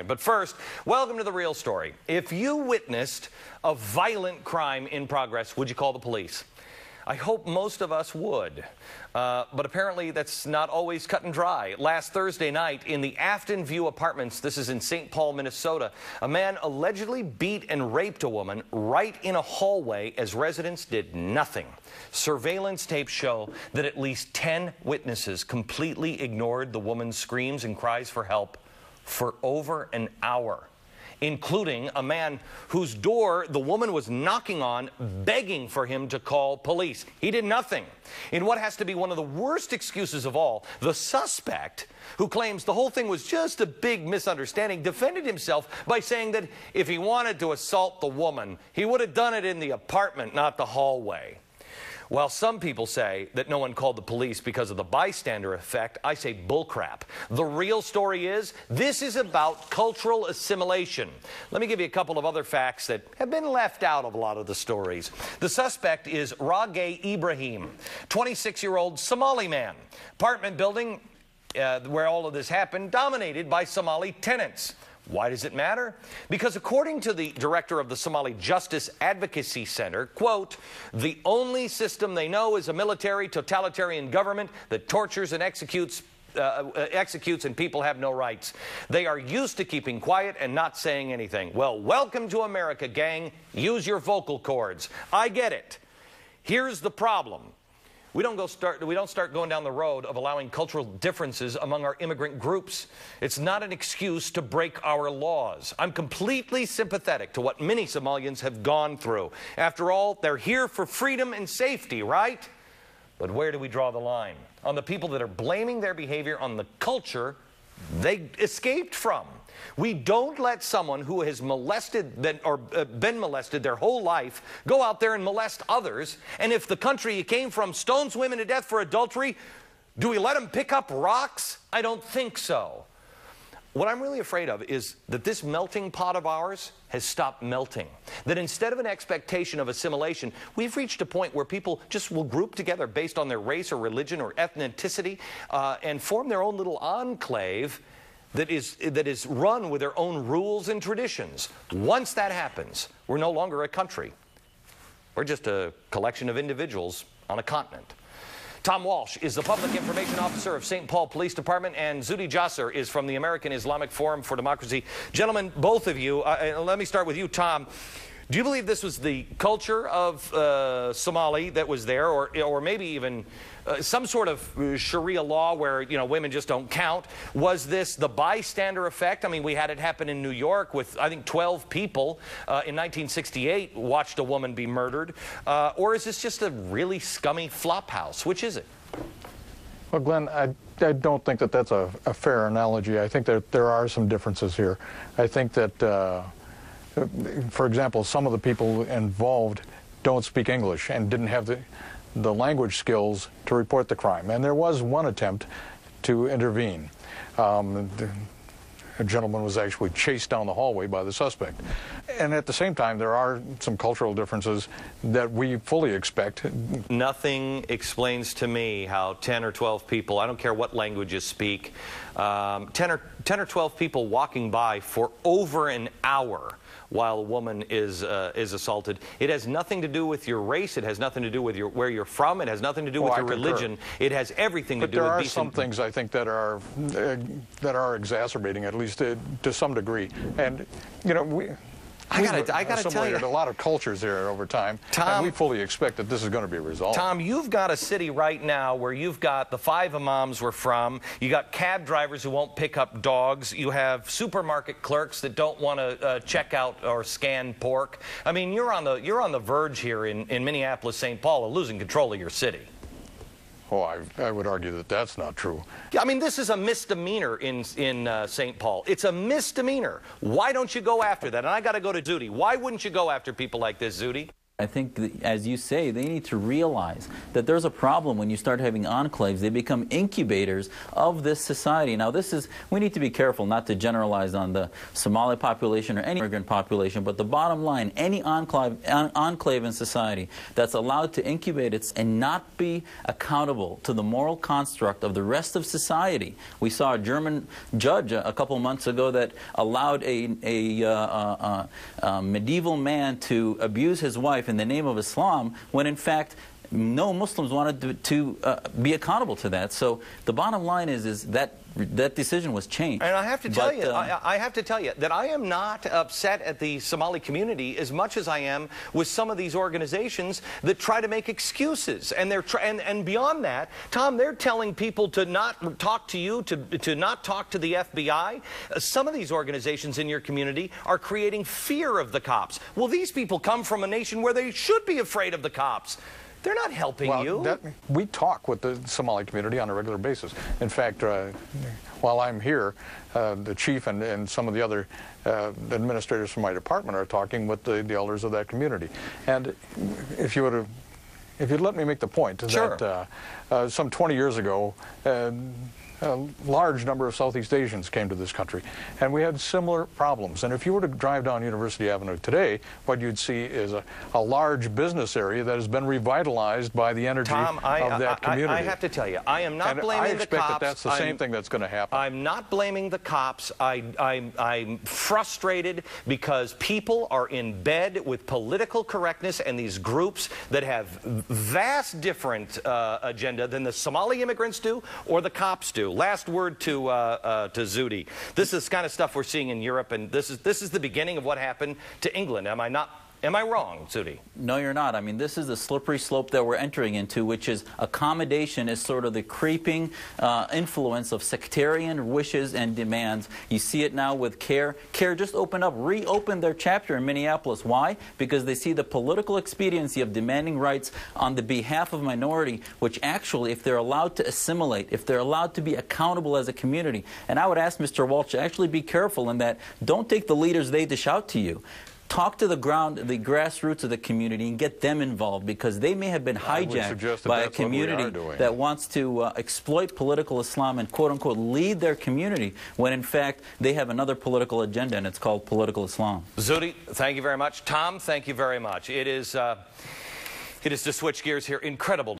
But first, welcome to The Real Story. If you witnessed a violent crime in progress, would you call the police? I hope most of us would, but apparently that's not always cut and dry. Last Thursday night in the Afton View Apartments, this is in St. Paul, Minnesota, a man allegedly beat and raped a woman right in a hallway as residents did nothing. Surveillance tapes show that at least 10 witnesses completely ignored the woman's screams and cries for help for over an hour, including a man whose door the woman was knocking on, begging for him to call police. He did nothing. In what has to be one of the worst excuses of all, the suspect, who claims the whole thing was just a big misunderstanding, defended himself by saying that if he wanted to assault the woman, he would have done it in the apartment, not the hallway. While some people say that no one called the police because of the bystander effect, I say bullcrap. The real story is, this is about cultural assimilation. Let me give you a couple of other facts that have been left out of a lot of the stories. The suspect is Rageh Ibrahim, 26-year-old Somali man. Apartment building where all of this happened, dominated by Somali tenants. Why does it matter? Because according to the director of the Somali Justice Advocacy Center, quote, the only system they know is a military totalitarian government that tortures and executes and people have no rights. They are used to keeping quiet and not saying anything. Well, welcome to America, gang. Use your vocal cords. I get it. Here's the problem. We don't start going down the road of allowing cultural differences among our immigrant groups. It's not an excuse to break our laws. I'm completely sympathetic to what many Somalians have gone through. After all, they're here for freedom and safety, right? But where do we draw the line? On the people that are blaming their behavior on the culture they escaped from. We don't let someone who has been molested their whole life go out there and molest others. And if the country he came from stones women to death for adultery, do we let them pick up rocks? I don't think so. What I'm really afraid of is that this melting pot of ours has stopped melting. That instead of an expectation of assimilation, we've reached a point where people just will group together based on their race or religion or ethnicity and form their own little enclave that is run with their own rules and traditions. Once that happens, we're no longer a country. We're just a collection of individuals on a continent. Tom Walsh is the Public Information Officer of St. Paul Police Department, and Zuhdi is from the American Islamic Forum for Democracy. Gentlemen, both of you, let me start with you, Tom. Do you believe this was the culture of Somali that was there, or maybe even some sort of Sharia law where, you know, women just don't count? Was this the bystander effect? I mean, we had it happen in New York with, I think, 12 people in 1968 watched a woman be murdered. Or is this just a really scummy flop house? Which is it? Well, Glenn, I don't think that that's a fair analogy. I think that there are some differences here. I think that for example, some of the people involved don't speak English and didn't have the language skills to report the crime. And there was one attempt to intervene. A gentleman was actually chased down the hallway by the suspect. And at the same time, there are some cultural differences that we fully expect. Nothing explains to me how 10 or 12 people, I don't care what language you speak, 10 or 12 people walking by for over an hour while a woman is assaulted. It has nothing to do with your race. It has nothing to do with where you're from. It has nothing to do with your religion. It has everything to do with decent... But there are some things, I think, that are exacerbating, at least to some degree. And, you know, I gotta tell you, a lot of cultures here over time, Tom, and we fully expect that this is going to be resolved. Tom, you've got a city right now where you've got the 5 imams we're from, you got cab drivers who won't pick up dogs, you have supermarket clerks that don't want to check out or scan pork. I mean, you're on the verge here in Minneapolis, St. Paul, of losing control of your city. Oh, I would argue that that's not true. I mean, this is a misdemeanor in St. Paul. It's a misdemeanor. Why don't you go after that? And I got to go to Zuhdi. Why wouldn't you go after people like this, Zuhdi? I think, as you say, they need to realize that there's a problem when you start having enclaves. They become incubators of this society. Now, we need to be careful not to generalize on the Somali population or any immigrant population, but the bottom line, any enclave in society that's allowed to incubate it and not be accountable to the moral construct of the rest of society. We saw a German judge a couple months ago that allowed a medieval man to abuse his wife in the name of Islam, when in fact no Muslims wanted to be accountable to that. So the bottom line is that decision was changed. And I have to tell you, I have to tell you that I am not upset at the Somali community as much as I am with some of these organizations that try to make excuses. And and beyond that, Tom, they're telling people to not talk to you, to not talk to the FBI. Some of these organizations in your community are creating fear of the cops. Well, these people come from a nation where they should be afraid of the cops. They're not helping you. We talk with the Somali community on a regular basis. In fact, while I'm here, the chief and some of the other administrators from my department are talking with the elders of that community. And if you'd let me make the point that some 20 years ago, a large number of Southeast Asians came to this country, and we had similar problems. And if you were to drive down University Avenue today, what you'd see is a large business area that has been revitalized by the energy of that community. I have to tell you, I am not blaming the cops. I expect that's the same thing that's going to happen. I'm not blaming the cops. I'm frustrated because people are in bed with political correctness and these groups that have vast different agenda than the Somali immigrants do or the cops do. Last word to Zuhdi. This is kind of stuff we're seeing in Europe, and this is the beginning of what happened to England. Am I wrong, Zuhdi? No, you're not. I mean, this is the slippery slope that we're entering into, which is accommodation is sort of the creeping influence of sectarian wishes and demands. You see it now with CARE. CARE just reopened their chapter in Minneapolis. Why? Because they see the political expediency of demanding rights on the behalf of minority, which actually, if they're allowed to assimilate, if they're allowed to be accountable as a community, and I would ask Mr. Walsh to actually be careful in that. Don't take the leaders they dish out to you. Talk to the grassroots of the community and get them involved, because they may have been hijacked by a community that wants to exploit political Islam and quote-unquote lead their community, when in fact they have another political agenda, and it's called political Islam. Zuhdi, thank you very much. Tom, thank you very much. It is to switch gears here, incredible.